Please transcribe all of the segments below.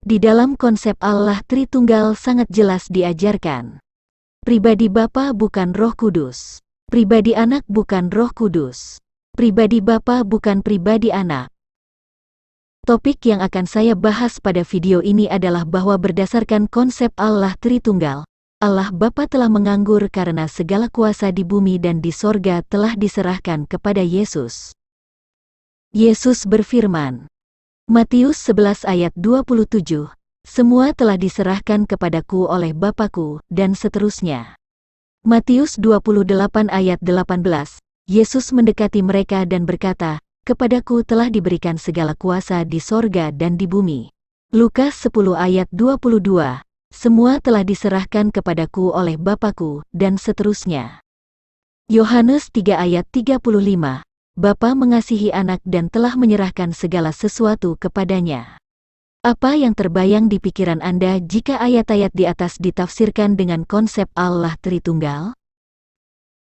Di dalam konsep Allah Tritunggal sangat jelas diajarkan. Pribadi Bapa bukan Roh Kudus. Pribadi Anak bukan Roh Kudus. Pribadi Bapa bukan pribadi Anak. Topik yang akan saya bahas pada video ini adalah bahwa berdasarkan konsep Allah Tritunggal, Allah Bapa telah menganggur karena segala kuasa di bumi dan di sorga telah diserahkan kepada Yesus. Yesus berfirman, Matius 11 ayat 27, semua telah diserahkan kepadaku oleh Bapa-Ku, dan seterusnya. Matius 28 ayat 18, Yesus mendekati mereka dan berkata, Kepadaku telah diberikan segala kuasa di sorga dan di bumi. Lukas 10 ayat 22, semua telah diserahkan kepadaku oleh Bapa-Ku, dan seterusnya. Yohanes 3 ayat 35, Bapa mengasihi anak dan telah menyerahkan segala sesuatu kepadanya. Apa yang terbayang di pikiran Anda jika ayat-ayat di atas ditafsirkan dengan konsep Allah Tritunggal?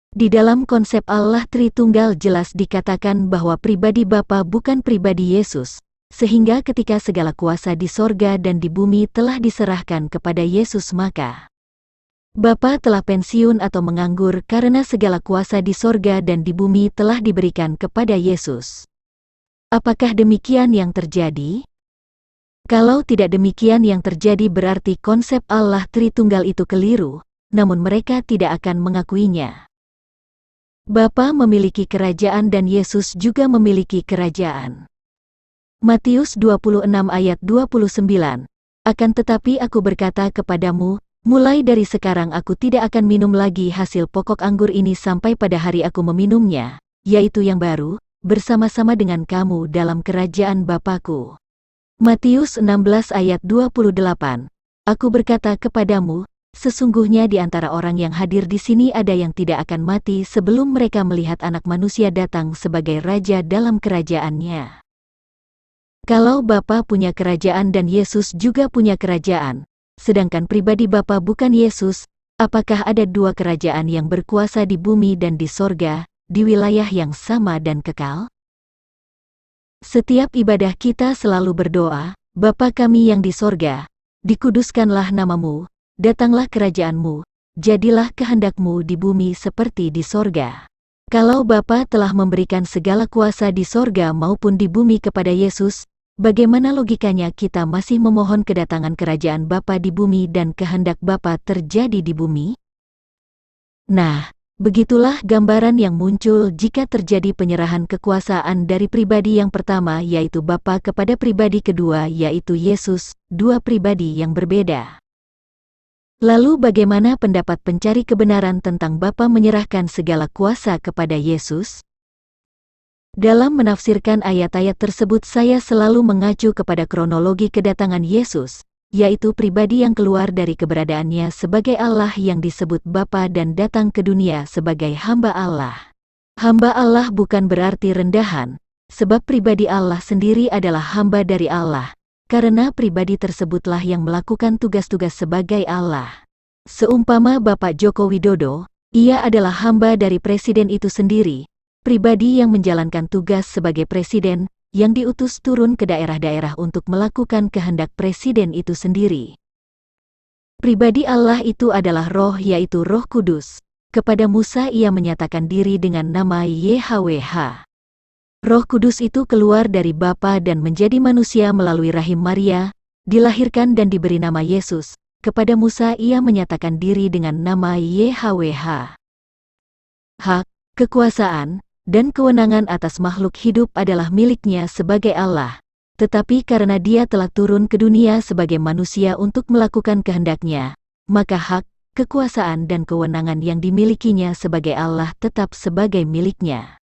Di dalam konsep Allah Tritunggal jelas dikatakan bahwa pribadi Bapa bukan pribadi Yesus, sehingga ketika segala kuasa di sorga dan di bumi telah diserahkan kepada Yesus maka Bapa telah pensiun atau menganggur karena segala kuasa di sorga dan di bumi telah diberikan kepada Yesus. Apakah demikian yang terjadi? Kalau tidak demikian yang terjadi berarti konsep Allah Tritunggal itu keliru, namun mereka tidak akan mengakuinya. Bapa memiliki kerajaan dan Yesus juga memiliki kerajaan. Matius 26 ayat 29, Akan tetapi aku berkata kepadamu, mulai dari sekarang aku tidak akan minum lagi hasil pokok anggur ini sampai pada hari aku meminumnya, yaitu yang baru, bersama-sama dengan kamu dalam kerajaan Bapa-Ku. Matius 16 ayat 28, Aku berkata kepadamu, sesungguhnya di antara orang yang hadir di sini ada yang tidak akan mati sebelum mereka melihat Anak Manusia datang sebagai Raja dalam kerajaannya. Kalau Bapa punya kerajaan dan Yesus juga punya kerajaan, sedangkan pribadi Bapa bukan Yesus, apakah ada dua kerajaan yang berkuasa di bumi dan di sorga, di wilayah yang sama dan kekal? Setiap ibadah kita selalu berdoa, Bapa kami yang di sorga, dikuduskanlah namamu, datanglah kerajaanmu, jadilah kehendakmu di bumi seperti di sorga. Kalau Bapa telah memberikan segala kuasa di sorga maupun di bumi kepada Yesus, bagaimana logikanya kita masih memohon kedatangan kerajaan Bapa di bumi dan kehendak Bapa terjadi di bumi? Nah, begitulah gambaran yang muncul jika terjadi penyerahan kekuasaan dari pribadi yang pertama yaitu Bapa kepada pribadi kedua yaitu Yesus, dua pribadi yang berbeda. Lalu bagaimana pendapat pencari kebenaran tentang Bapa menyerahkan segala kuasa kepada Yesus? Dalam menafsirkan ayat-ayat tersebut saya selalu mengacu kepada kronologi kedatangan Yesus, yaitu pribadi yang keluar dari keberadaannya sebagai Allah yang disebut Bapa dan datang ke dunia sebagai hamba Allah. Hamba Allah bukan berarti rendahan, sebab pribadi Allah sendiri adalah hamba dari Allah, karena pribadi tersebutlah yang melakukan tugas-tugas sebagai Allah. Seumpama Bapak Joko Widodo, ia adalah hamba dari presiden itu sendiri, pribadi yang menjalankan tugas sebagai presiden, yang diutus turun ke daerah-daerah untuk melakukan kehendak presiden itu sendiri. Pribadi Allah itu adalah roh yaitu Roh Kudus. Kepada Musa ia menyatakan diri dengan nama YHWH. Roh Kudus itu keluar dari Bapa dan menjadi manusia melalui rahim Maria, dilahirkan dan diberi nama Yesus. Kepada Musa ia menyatakan diri dengan nama YHWH. Hak, kekuasaan, dan kewenangan atas makhluk hidup adalah miliknya sebagai Allah, tetapi karena dia telah turun ke dunia sebagai manusia untuk melakukan kehendaknya, maka hak, kekuasaan dan kewenangan yang dimilikinya sebagai Allah tetap sebagai miliknya.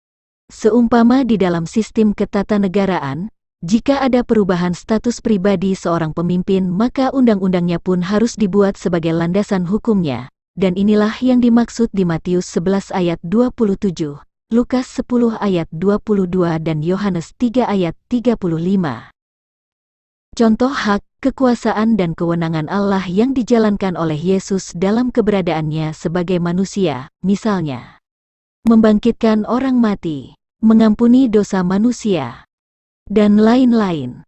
Seumpama di dalam sistem ketatanegaraan, jika ada perubahan status pribadi seorang pemimpin maka undang-undangnya pun harus dibuat sebagai landasan hukumnya, dan inilah yang dimaksud di Matius 11 ayat 27. Lukas 10 ayat 22 dan Yohanes 3 ayat 35. Contoh hak, kekuasaan dan kewenangan Allah yang dijalankan oleh Yesus dalam keberadaannya sebagai manusia, misalnya membangkitkan orang mati, mengampuni dosa manusia, dan lain-lain.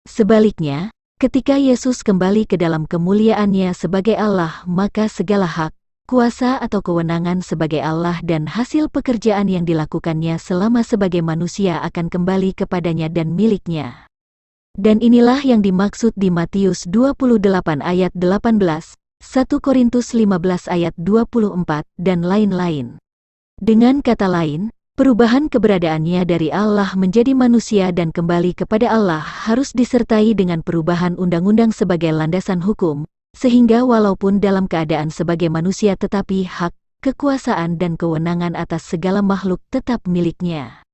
Sebaliknya, Ketika Yesus kembali ke dalam kemuliaannya sebagai Allah, maka segala hak, kuasa atau kewenangan sebagai Allah dan hasil pekerjaan yang dilakukannya selama sebagai manusia akan kembali kepadanya dan miliknya. Dan inilah yang dimaksud di Matius 28 ayat 18, 1 Korintus 15 ayat 24, dan lain-lain. Dengan kata lain, perubahan keberadaannya dari Allah menjadi manusia dan kembali kepada Allah harus disertai dengan perubahan undang-undang sebagai landasan hukum, sehingga walaupun dalam keadaan sebagai manusia tetapi hak, kekuasaan dan kewenangan atas segala makhluk tetap miliknya.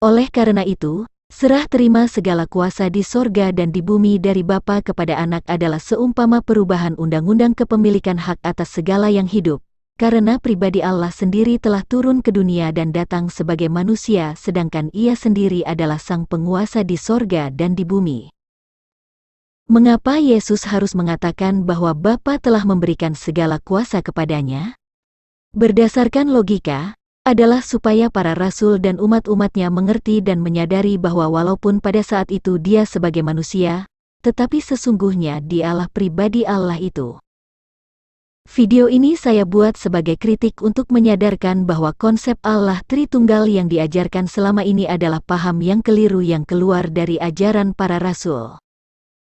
Oleh karena itu, serah terima segala kuasa di sorga dan di bumi dari Bapa kepada Anak adalah seumpama perubahan undang-undang kepemilikan hak atas segala yang hidup. Karena pribadi Allah sendiri telah turun ke dunia dan datang sebagai manusia sedangkan Ia sendiri adalah sang penguasa di sorga dan di bumi. Mengapa Yesus harus mengatakan bahwa Bapa telah memberikan segala kuasa kepadanya? Berdasarkan logika, adalah supaya para rasul dan umat-umatnya mengerti dan menyadari bahwa walaupun pada saat itu dia sebagai manusia, tetapi sesungguhnya dialah pribadi Allah itu. Video ini saya buat sebagai kritik untuk menyadarkan bahwa konsep Allah Tritunggal yang diajarkan selama ini adalah paham yang keliru yang keluar dari ajaran para rasul.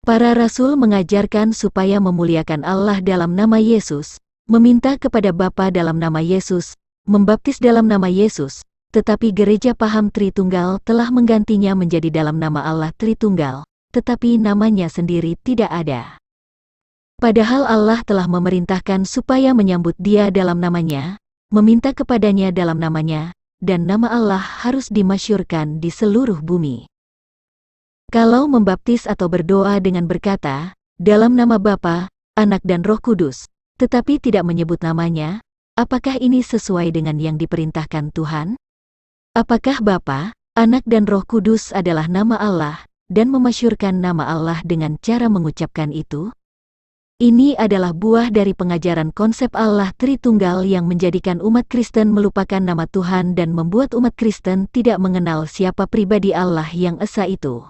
Para rasul mengajarkan supaya memuliakan Allah dalam nama Yesus, meminta kepada Bapa dalam nama Yesus, membaptis dalam nama Yesus, tetapi gereja paham Tritunggal telah menggantinya menjadi dalam nama Allah Tritunggal, tetapi namanya sendiri tidak ada. Padahal Allah telah memerintahkan supaya menyambut Dia dalam namanya, meminta kepadanya dalam namanya, dan nama Allah harus dimasyhurkan di seluruh bumi. Kalau membaptis atau berdoa dengan berkata, dalam nama Bapa, Anak dan Roh Kudus, tetapi tidak menyebut namanya, apakah ini sesuai dengan yang diperintahkan Tuhan? Apakah Bapa, Anak dan Roh Kudus adalah nama Allah, dan memasyhurkan nama Allah dengan cara mengucapkan itu? Ini adalah buah dari pengajaran konsep Allah Tritunggal yang menjadikan umat Kristen melupakan nama Tuhan dan membuat umat Kristen tidak mengenal siapa pribadi Allah yang esa itu.